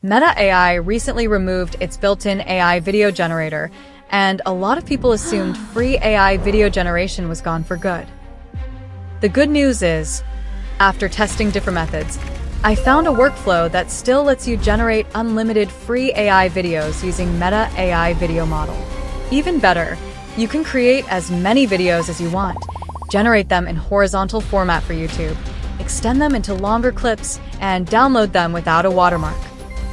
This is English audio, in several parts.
Meta AI recently removed its built-in AI video generator, and a lot of people assumed free AI video generation was gone for good. The good news is, after testing different methods, I found a workflow that still lets you generate unlimited free AI videos using Meta AI video model. Even better, you can create as many videos as you want, generate them in horizontal format for YouTube, extend them into longer clips, and download them without a watermark.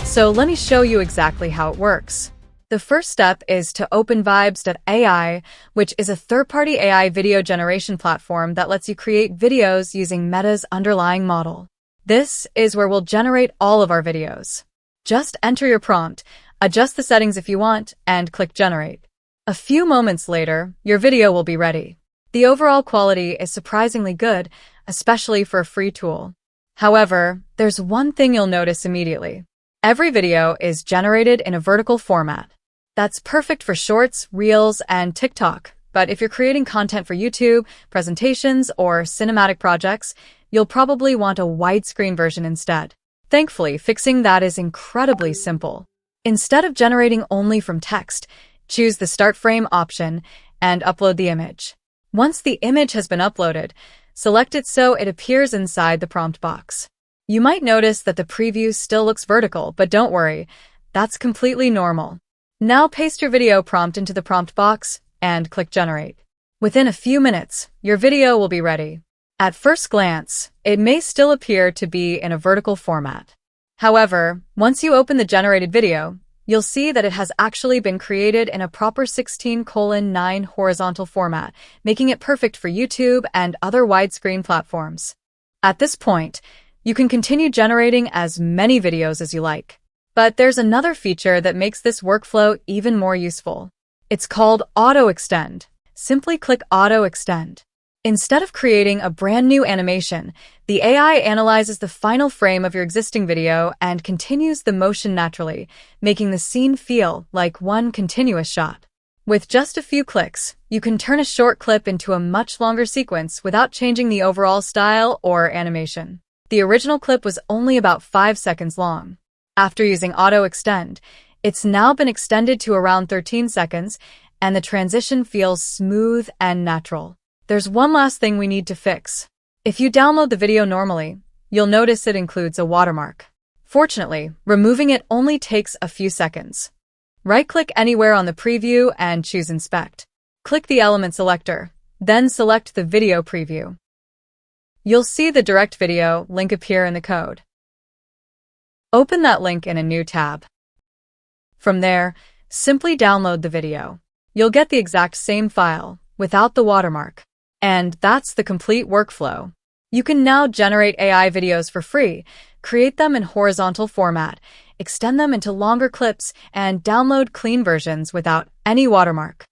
So let me show you exactly how it works. The first step is to open Vibes.ai, which is a third-party AI video generation platform that lets you create videos using Meta's underlying model. This is where we'll generate all of our videos. Just enter your prompt, adjust the settings if you want, and click Generate. A few moments later, your video will be ready. The overall quality is surprisingly good, especially for a free tool. However, there's one thing you'll notice immediately. Every video is generated in a vertical format. That's perfect for shorts, reels, and TikTok. But if you're creating content for YouTube, presentations, or cinematic projects, you'll probably want a widescreen version instead. Thankfully, fixing that is incredibly simple. Instead of generating only from text, choose the Start Frame option and upload the image. Once the image has been uploaded, select it so it appears inside the prompt box. You might notice that the preview still looks vertical, but don't worry, that's completely normal. Now paste your video prompt into the prompt box and click Generate. Within a few minutes, your video will be ready. At first glance, it may still appear to be in a vertical format. However, once you open the generated video, you'll see that it has actually been created in a proper 16:9 horizontal format, making it perfect for YouTube and other widescreen platforms. At this point, you can continue generating as many videos as you like. But there's another feature that makes this workflow even more useful. It's called Auto Extend. Simply click Auto Extend. Instead of creating a brand new animation, the AI analyzes the final frame of your existing video and continues the motion naturally, making the scene feel like one continuous shot. With just a few clicks, you can turn a short clip into a much longer sequence without changing the overall style or animation. The original clip was only about 5 seconds long. After using Auto Extend, it's now been extended to around 13 seconds, and the transition feels smooth and natural. There's one last thing we need to fix. If you download the video normally, you'll notice it includes a watermark. Fortunately, removing it only takes a few seconds. Right-click anywhere on the preview and choose Inspect. Click the element selector, then select the video preview. You'll see the direct video link appear in the code. Open that link in a new tab. From there, simply download the video. You'll get the exact same file, without the watermark. And that's the complete workflow. You can now generate AI videos for free, create them in horizontal format, extend them into longer clips, and download clean versions without any watermark.